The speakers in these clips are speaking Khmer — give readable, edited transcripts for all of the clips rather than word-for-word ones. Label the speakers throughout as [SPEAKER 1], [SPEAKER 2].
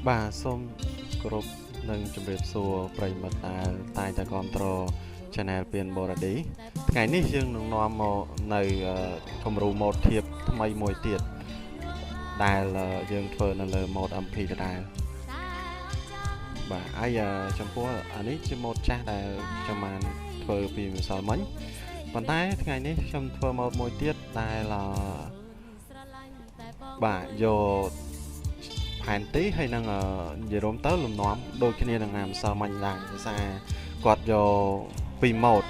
[SPEAKER 1] បាទសូមគោរពនិងជម្រាបសួរប្រិយមិត្តដែលតែងតែគាំទ្រ Channel ពៀនបរឌីថ្ងៃនេះយើងនឹងនាំមកនៅគំរូម៉ូដធៀបថ្មីមួយទៀតដែលយើងធ្វើនៅលើម៉ូដ MP ដដែលបាទហើយចំពោះអានេះជាម៉ូដចាស់ដែលខ្ញុំបានធ្វើពីម្សិលមិញប៉ុន្តែថ្ងៃនេះខ្ញុំធ្វើម៉ូដមួយទៀតដែលបាទយកផែនទីហើយនឹងនិយាយរួមទៅលំនាំដូចគ្នានឹងម្សិលមិញដែរដោយសារគាត់យកពីម៉ូដ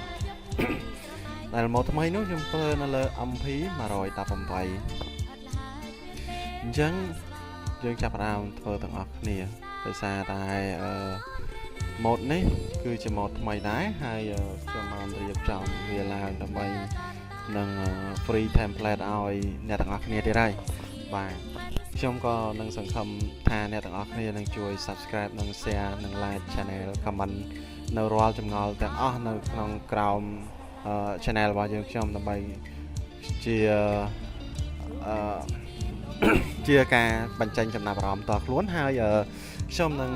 [SPEAKER 1] ដែលម៉ូដថ្មីនោះខ្ញុំធ្វើនៅលើ MP 118អញ្ចឹងយើងចាប់ផ្ដើមធ្វើទាំងអស់គ្នាដោយសារតែម៉ូដនេះគឺជាម៉ូដថ្មីដែរហើយខ្ញុំបានរៀបចំវាឡើងដើម្បីនឹង free template ឲ្យអ្នកទាំងអស់គ្នាទៀតហើយបាទខ្ញុំក៏នឹងសង្ឃឹមថាអ្នកទាំងអស់គ្នានឹងជួយ Subscribe និង Share និង Like Channel Comment នៅរាល់ចម្ងល់ទាំងអស់នៅក្នុងក្រោមchannel របស់យើងខ្ញុំដើម្បីជាការបញ្ចេញចំណាប់អារម្មណ៍តខ្លួនហើយខ្ញុំនឹង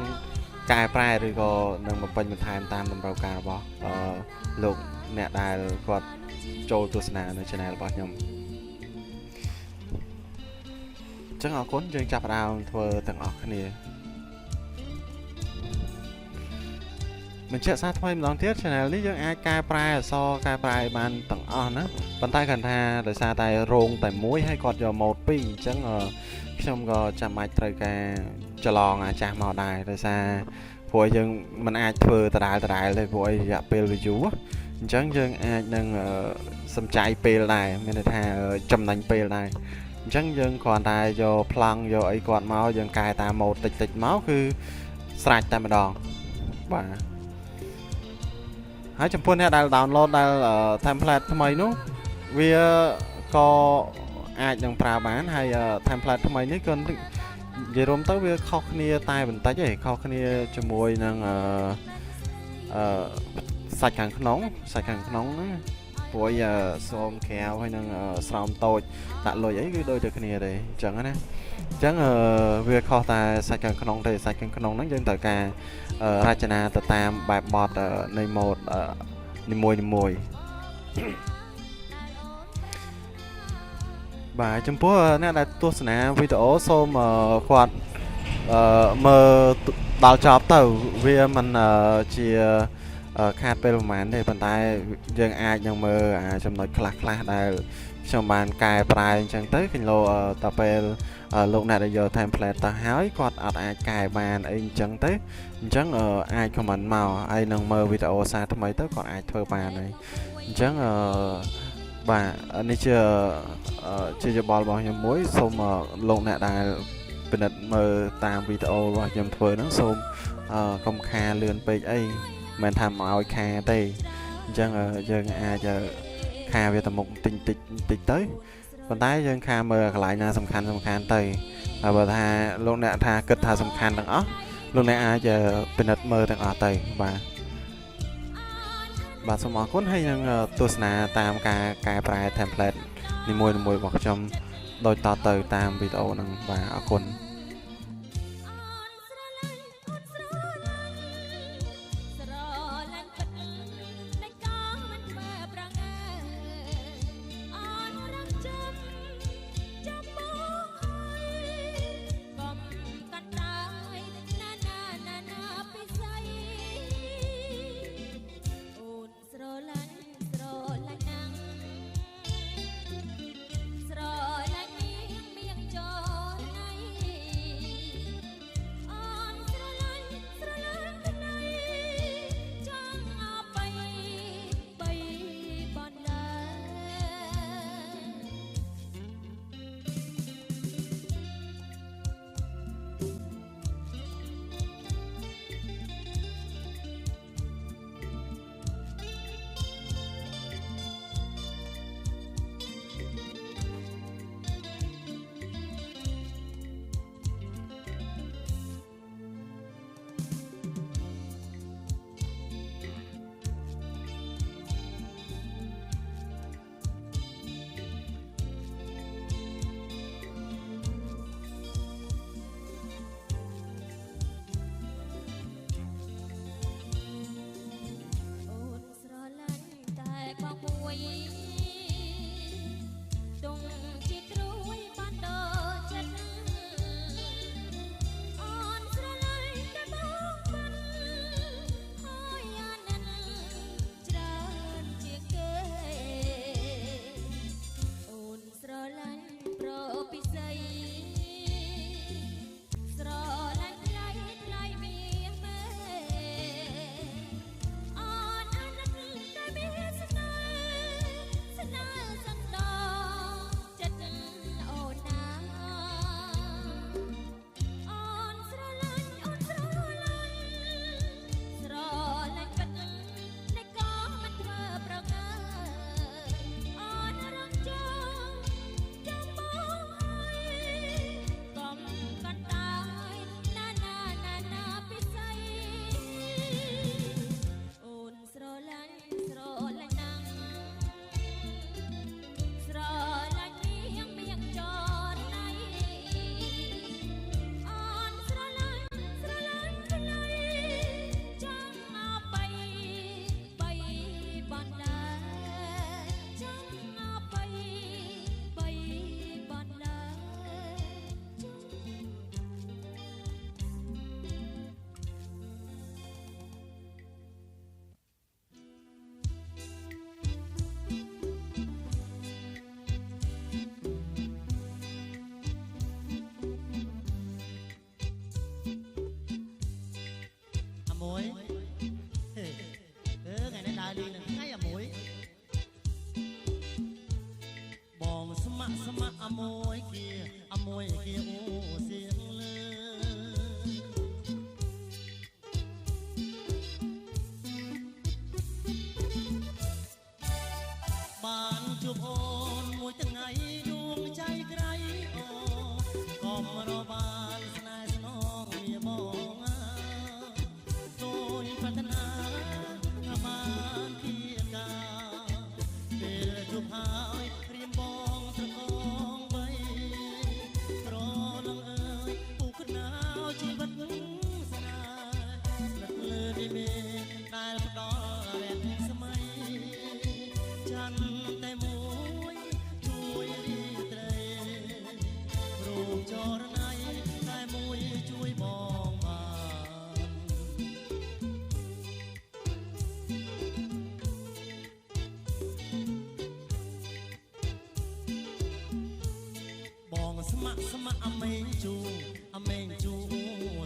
[SPEAKER 1] កែប្រែឬក៏នឹងបំពេញបន្ថែមតាមតម្រូវការរបស់លោកអ្នកដែលគាត់ចូលទស្សនានៅ channel របស់ខ្ញុំចឹងអរគុណយើងចាប់ផ្ដើមធ្វើទាំងអស់គ្នាបញ្ជាក់សារថ្មីម្ដងទៀត channel នេះយើងអាចកែប្រែអក្សរកែប្រែបានទាំងអស់ណាប៉ុន្តែគាត់ថាដោយសារតែរោងតែមួយហើយគាត់យកម៉ូដ2អញ្ចឹងខ្ញុំក៏ចាំបាច់ត្រូវការច្រឡងអាចាស់មកដែរដោយសារព្រោះយើងមិនអាចធ្វើដដែលទេព្រោះរយៈពេលវាយូរអញ្ចឹងយើងអាចនឹងសំចៃពេលដែរមានន័យថាចំណេញពេលដែរអញ្ចឹងយើងគ្រាន់តែយកប្លង់យកអីគាត់មកយើងកែតាមម៉ូដតិចមកគឺស្រេចតែម្ដងបាទហើយចំពោះអ្នកដែល download ដែល template ថ្មីនោះវាក៏អាចនឹងប្រើបានហើយ template ថ្មីនេះក៏និយាយរួមទៅវាខុសគ្នាតែបន្តិចឯងខុសគ្នាជាមួយនឹងសាច់ខាងក្នុងណាព្រោះសូមក្រៅហើយនឹងស្រោមតូចដាក់លុយអីគឺដូចតែគ្នាទេអញ្ចឹងណាអញ្ចឹងវាខុសតែសាច់ខាងក្នុងទេសាច់ខាងក្នុងហ្នឹងយើងត្រូវការរចនាទៅតាមបែបបទនៃម៉ូដនីមួយបាទចំពោះអ្នកដែលទស្សនាវីដេអូសូមគាត់មើលដល់ចប់ទៅវាមិនជាខាតពេលប្រហែលទេប៉ុន្តែយើងអាចនឹងមើលចំណុចខ្លះដែលខ្ញុំបានកែប្រែអញ្ចឹងទៅគីឡូតពេលលោកអ្នកដែលយក template ទៅហើយគាត់អត់អាចកែបានអីអញ្ចឹងទៅអញ្ចឹងអាច comment មកហើយនឹងមើលវីដេអូសារថ្មីទៅគាត់អាចធ្វើបានហើយអញ្ចឹងបាទនេះជាយោបល់របស់ខ្ញុំមួយសូមលោកអ្នកដែលពិនិត្យមើលតាមវីដេអូរបស់ខ្ញុំធ្វើហ្នឹងសូមកុំខាលឿនពេកអីមិនថាមកឲ្យខាទេអញ្ចឹងយើងអាចខាវាទៅមុខតិចទៅប៉ុន្តែយើងខាមើលកន្លែងណាសំខាន់ទៅហើយបើថាលោកអ្នកថាគិតថាសំខាន់ទាំងអស់លោកអ្នកអាចពិនិត្យមើលទាំងអស់ទៅបាទសូមអរគុណហើយនឹងទស្សនាតាមការកែប្រែ template នីមួយរបស់ខ្ញុំដូចតទៅតាមវីដេអូហ្នឹងបាទអរគុណ
[SPEAKER 2] มรอบานสนายสนองเมียมองโดยปรารถนาถ้าบ้านเพียงกาเป็นจุบหายเรียมบองตะกองใบรอลังเอ่ยปูขึ้นหนาวชีวิตสนายนัดเลยไม่เมได้ประดอแรงสมัยฉันแต่มวยช่วยรีเตยรูปจอรนัยได้มวยช่วยบองบานบองสมัครสมัครอเมงจูอเมงจู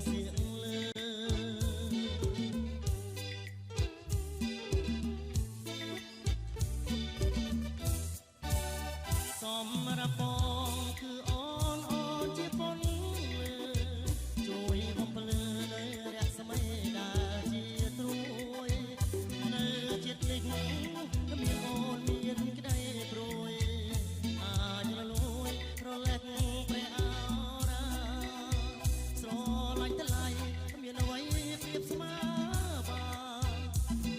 [SPEAKER 2] เสียงเลยสมระปองคืออ่อนอ่อนที่ปนเลยช่วยผมเปลือเลยแรกสมัยดาเจียตรวยเนื้อเจ็ดลิงก็มีอ่อนมีนก็ได้โปรยอาจละลวยเพราะเล็กไปเอาราสโลไหลตะไลก็มีเอาไว้เปรียบสมาบา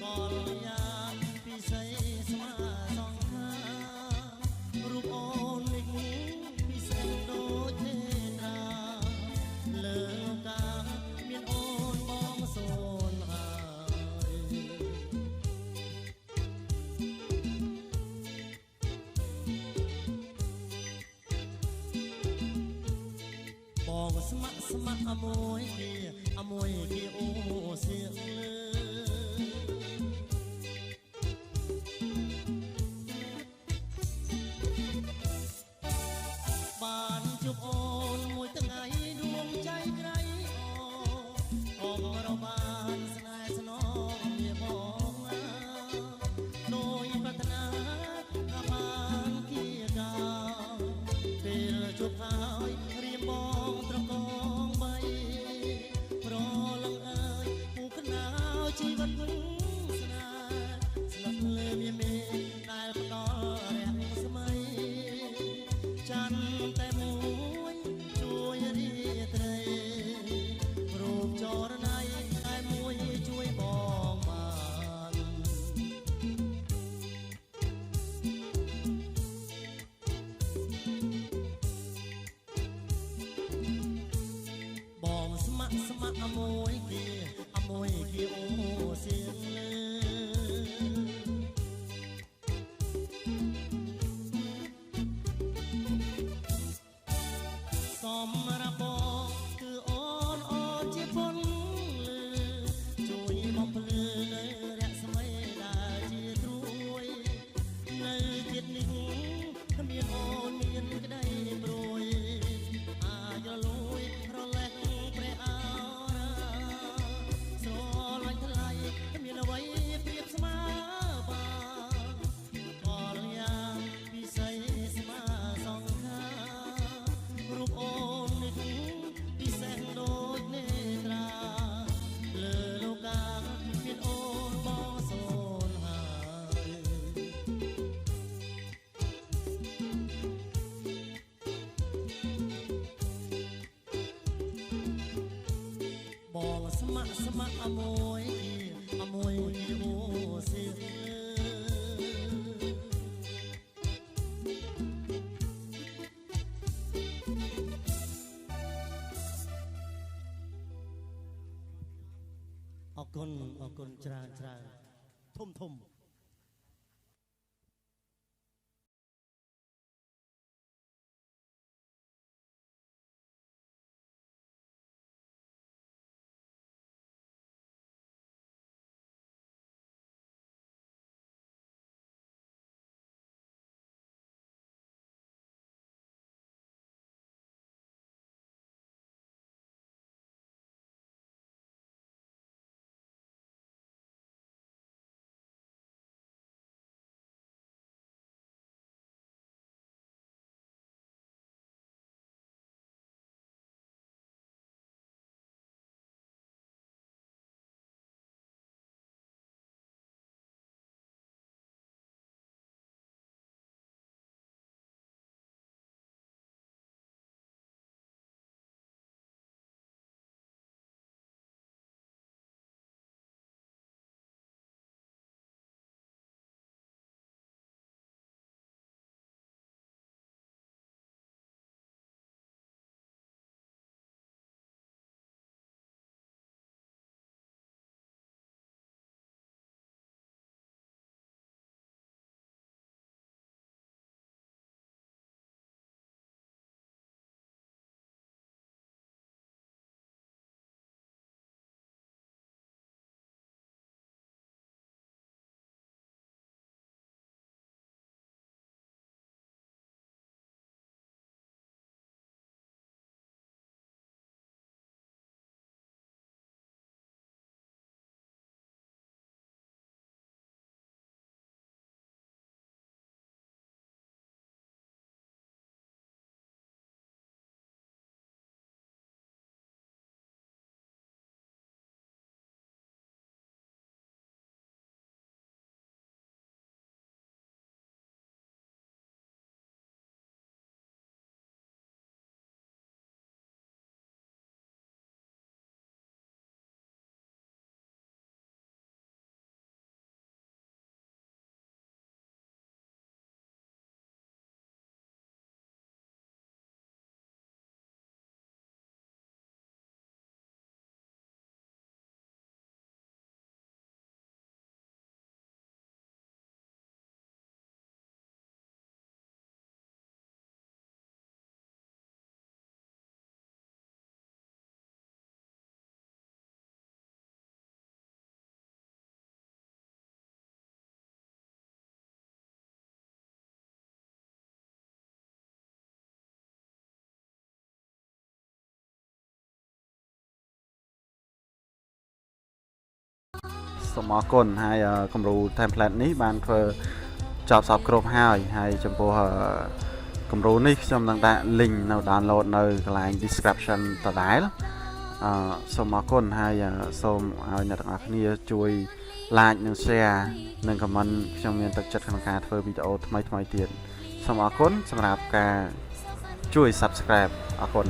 [SPEAKER 2] ก่อนยามพี่ใส่สมาสองข้ารูปโอนลิงมีแสงโดยเทตราเลิกกาเมียนโอนมองโซนหายบอกสมัครสมัครอโมยเกียอโมยเกียโอเสียงเลยบ้านจุบโอนมวยตั้งไงดวงใจใครอ่อนเราบ้านสนายสนองเมียมองโดยปรารถนาข้าบ้านเกียกาเป็นจุบหายเรียมบองตระกองใบเพราะลังเอ่ยผูกขนาวชีวิตสนายสนับเลยเมียเมได้ประกอบแรงสมัยฉันแต่มวยช่วยรีเตยรูปจอรนัยได้มวยช่วยบองบานบองสมัครสมัครอโมยเกียอโมยเกียโอเสียงเลยสมระบอกคืออ่อนอ่อนที่พ้นเลยช่วยมองเพลือเลยแรกสมัยดาจีตรวยเลยเจ็ดหนึ่งขมีนอ่อนเมียนก็ได้โปรยอาจจะลอยเพราะแหลกเปรเอาราสโลไหลทลายขมีนเอาไว้เปรียบสมาบาก่อนยามพี่ใส่สมาสองข้ารูปโอนในถุงพี่แสงโดยเนตราเลอโลกาเมียนโอนบองโซนหายบองสมัครสมัครอโมยอโมยโอเสียงออกคนจราจราทุ่ม
[SPEAKER 1] សូមអរគុណហើយគំរូ template នេះបានធ្វើចប់សពគ្រប់ហើយចំពោះគំរូនេះខ្ញុំនឹងដាក់ link នៅ download នៅកន្លែង description ដដែលសូមអរគុណហើយសូមឲ្យអ្នកទាំងអស់គ្នាជួយ like និង share និង comment ខ្ញុំមានទឹកចិត្តក្នុងការធ្វើវីដេអូថ្មីៗទៀតសូមអរគុណសម្រាប់ការជួយ subscribe អរគុណ